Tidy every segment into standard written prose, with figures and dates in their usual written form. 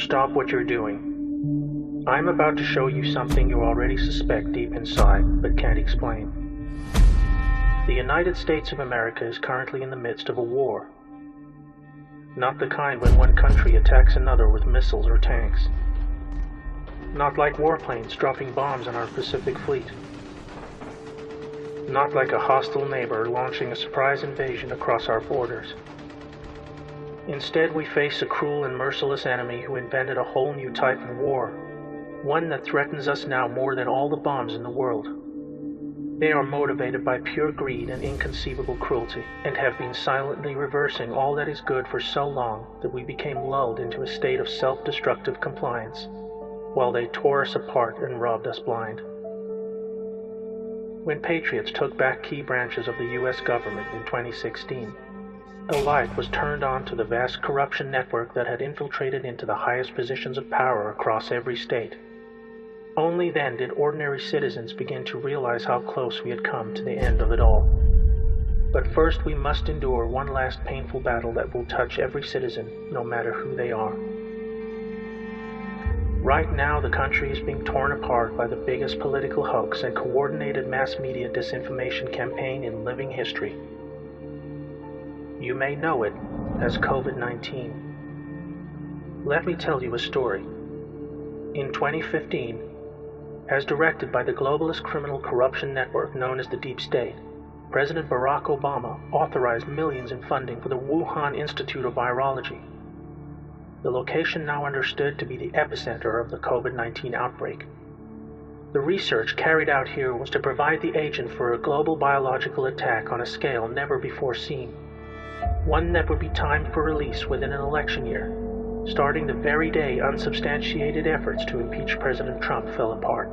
Stop what you're doing. I'm about to show you something you already suspect deep inside, but can't explain. The United States of America is currently in the midst of a war. Not the kind when one country attacks another with missiles or tanks. Not like warplanes dropping bombs on our Pacific Fleet. Not like a hostile neighbor launching a surprise invasion across our borders. Instead, we face a cruel and merciless enemy who invented a whole new type of war, one that threatens us now more than all the bombs in the world. They are motivated by pure greed and inconceivable cruelty, and have been silently reversing all that is good for so long that we became lulled into a state of self-destructive compliance, while they tore us apart and robbed us blind. When patriots took back key branches of the U.S. government in 2016, a light was turned on to the vast corruption network that had infiltrated into the highest positions of power across every state. Only then did ordinary citizens begin to realize how close we had come to the end of it all. But first we must endure one last painful battle that will touch every citizen, no matter who they are. Right now, the country is being torn apart by the biggest political hoax and coordinated mass media disinformation campaign in living history. You may know it as COVID-19. Let me tell you a story. In 2015, as directed by the globalist criminal corruption network known as the Deep State, President Barack Obama authorized millions in funding for the Wuhan Institute of Virology, the location now understood to be the epicenter of the COVID-19 outbreak. The research carried out here was to provide the agent for a global biological attack on a scale never before seen, one that would be timed for release within an election year, starting the very day unsubstantiated efforts to impeach President Trump fell apart.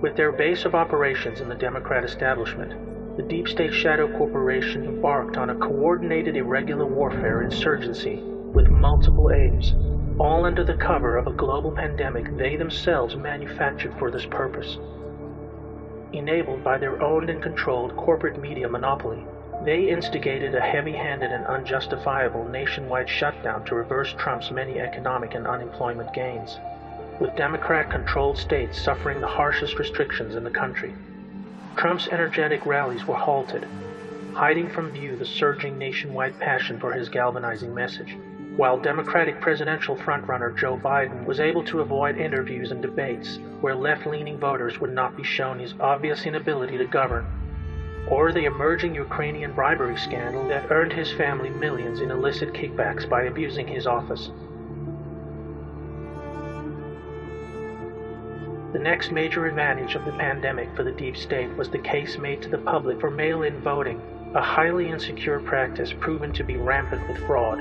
With their base of operations in the Democrat establishment, the Deep State Shadow Corporation embarked on a coordinated irregular warfare insurgency with multiple aims, all under the cover of a global pandemic they themselves manufactured for this purpose. Enabled by their owned and controlled corporate media monopoly, they instigated a heavy-handed and unjustifiable nationwide shutdown to reverse Trump's many economic and unemployment gains, with Democrat-controlled states suffering the harshest restrictions in the country. Trump's energetic rallies were halted, hiding from view the surging nationwide passion for his galvanizing message, while Democratic presidential frontrunner Joe Biden was able to avoid interviews and debates where left-leaning voters would not be shown his obvious inability to govern, or the emerging Ukrainian bribery scandal that earned his family millions in illicit kickbacks by abusing his office. The next major advantage of the pandemic for the Deep State was the case made to the public for mail-in voting, a highly insecure practice proven to be rampant with fraud,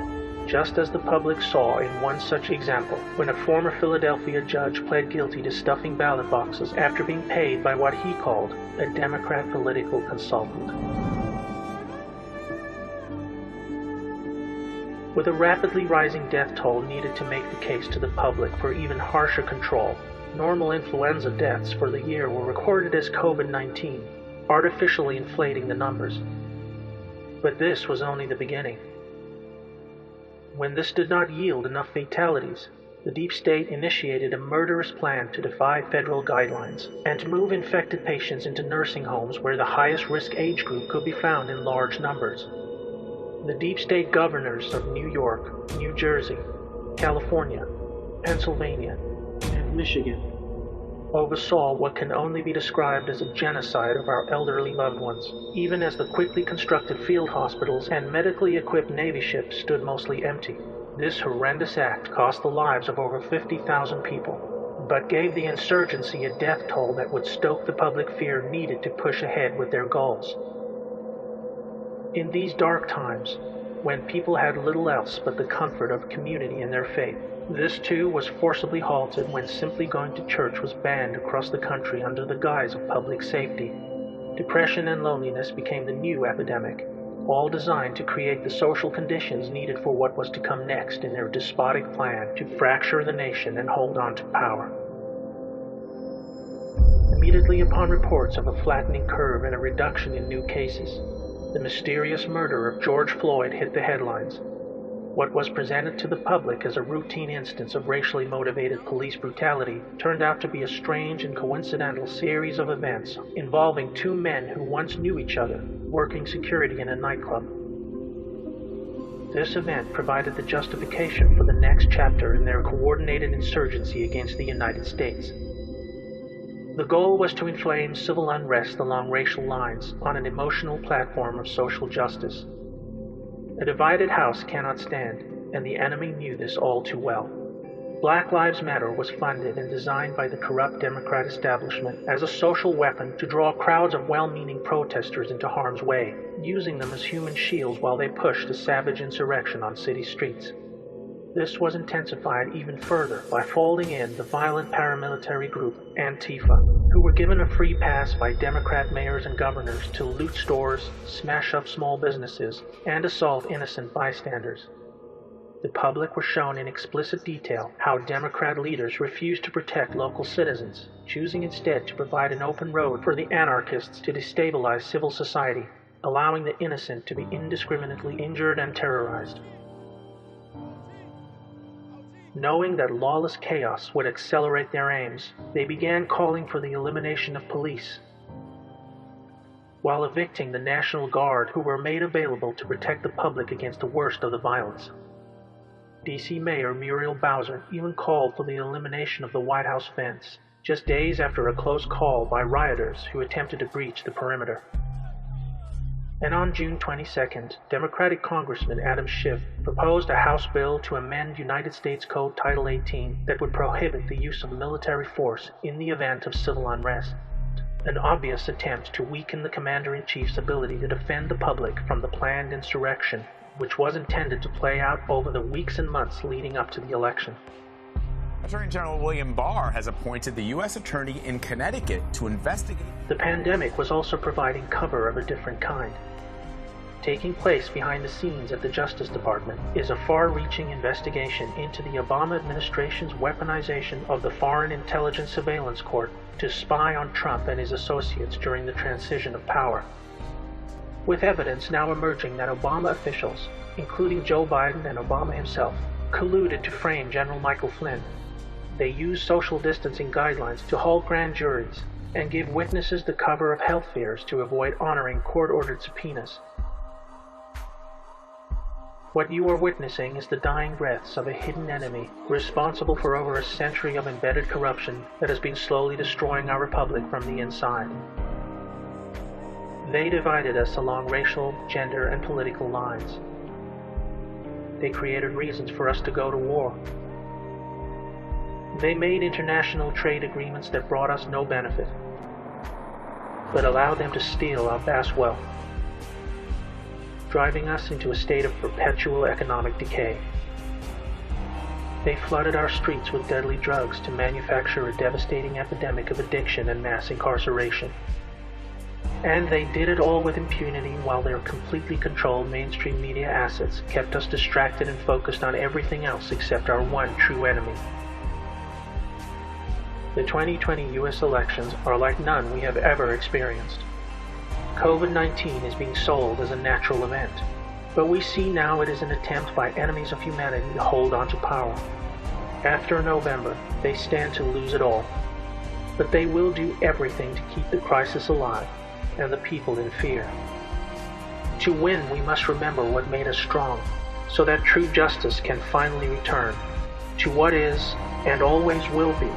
just as the public saw in one such example when a former Philadelphia judge pled guilty to stuffing ballot boxes after being paid by what he called a Democrat political consultant. With a rapidly rising death toll needed to make the case to the public for even harsher control, normal influenza deaths for the year were recorded as COVID-19, artificially inflating the numbers. But this was only the beginning. When this did not yield enough fatalities, the Deep State initiated a murderous plan to defy federal guidelines and to move infected patients into nursing homes where the highest risk age group could be found in large numbers. The Deep State governors of New York, New Jersey, California, Pennsylvania, and Michigan oversaw what can only be described as a genocide of our elderly loved ones, even as the quickly constructed field hospitals and medically equipped Navy ships stood mostly empty. This horrendous act cost the lives of over 50,000 people, but gave the insurgency a death toll that would stoke the public fear needed to push ahead with their goals. In these dark times, when people had little else but the comfort of community in their faith, this too was forcibly halted when simply going to church was banned across the country under the guise of public safety. Depression and loneliness became the new epidemic, all designed to create the social conditions needed for what was to come next in their despotic plan to fracture the nation and hold on to power. Immediately upon reports of a flattening curve and a reduction in new cases, the mysterious murder of George Floyd hit the headlines. What was presented to the public as a routine instance of racially motivated police brutality turned out to be a strange and coincidental series of events involving two men who once knew each other, working security in a nightclub. This event provided the justification for the next chapter in their coordinated insurgency against the United States. The goal was to inflame civil unrest along racial lines on an emotional platform of social justice. A divided house cannot stand, and the enemy knew this all too well. Black Lives Matter was funded and designed by the corrupt Democrat establishment as a social weapon to draw crowds of well-meaning protesters into harm's way, using them as human shields while they pushed a savage insurrection on city streets. This was intensified even further by folding in the violent paramilitary group Antifa, who were given a free pass by Democrat mayors and governors to loot stores, smash up small businesses, and assault innocent bystanders. The public were shown in explicit detail how Democrat leaders refused to protect local citizens, choosing instead to provide an open road for the anarchists to destabilize civil society, allowing the innocent to be indiscriminately injured and terrorized. Knowing that lawless chaos would accelerate their aims, they began calling for the elimination of police, while evicting the National Guard, who were made available to protect the public against the worst of the violence. D.C. Mayor Muriel Bowser even called for the elimination of the White House fence, just days after a close call by rioters who attempted to breach the perimeter. And on June 22nd, Democratic Congressman Adam Schiff proposed a House bill to amend United States Code Title 18 that would prohibit the use of military force in the event of civil unrest, an obvious attempt to weaken the Commander-in-Chief's ability to defend the public from the planned insurrection, which was intended to play out over the weeks and months leading up to the election. Attorney General William Barr has appointed the U.S. Attorney in Connecticut to investigate. The pandemic was also providing cover of a different kind. Taking place behind the scenes at the Justice Department is a far-reaching investigation into the Obama administration's weaponization of the Foreign Intelligence Surveillance Court to spy on Trump and his associates during the transition of power. With evidence now emerging that Obama officials, including Joe Biden and Obama himself, colluded to frame General Michael Flynn, they used social distancing guidelines to halt grand juries and give witnesses the cover of health fears to avoid honoring court-ordered subpoenas. What you are witnessing is the dying breaths of a hidden enemy responsible for over a century of embedded corruption that has been slowly destroying our republic from the inside. They divided us along racial, gender, and political lines. They created reasons for us to go to war. They made international trade agreements that brought us no benefit, but allowed them to steal our vast wealth, driving us into a state of perpetual economic decay. They flooded our streets with deadly drugs to manufacture a devastating epidemic of addiction and mass incarceration. And they did it all with impunity while their completely controlled mainstream media assets kept us distracted and focused on everything else except our one true enemy. The 2020 U.S. elections are like none we have ever experienced. COVID-19 is being sold as a natural event, but we see now it is an attempt by enemies of humanity to hold on to power. After November, they stand to lose it all, but they will do everything to keep the crisis alive and the people in fear. To win, we must remember what made us strong, so that true justice can finally return to what is, and always will be,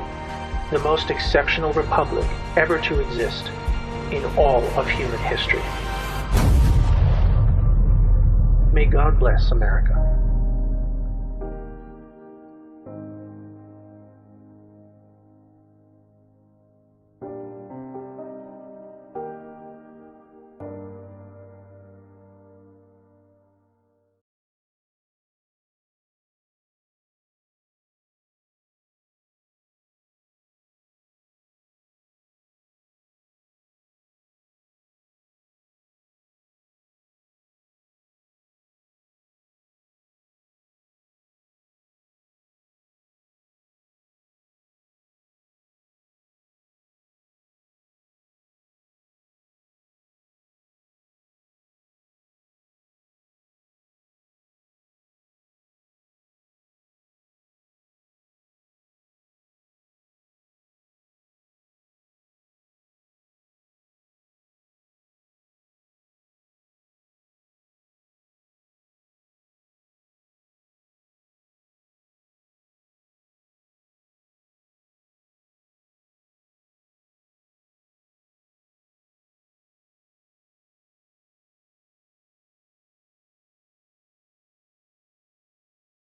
the most exceptional republic ever to exist in all of human history. May God bless America.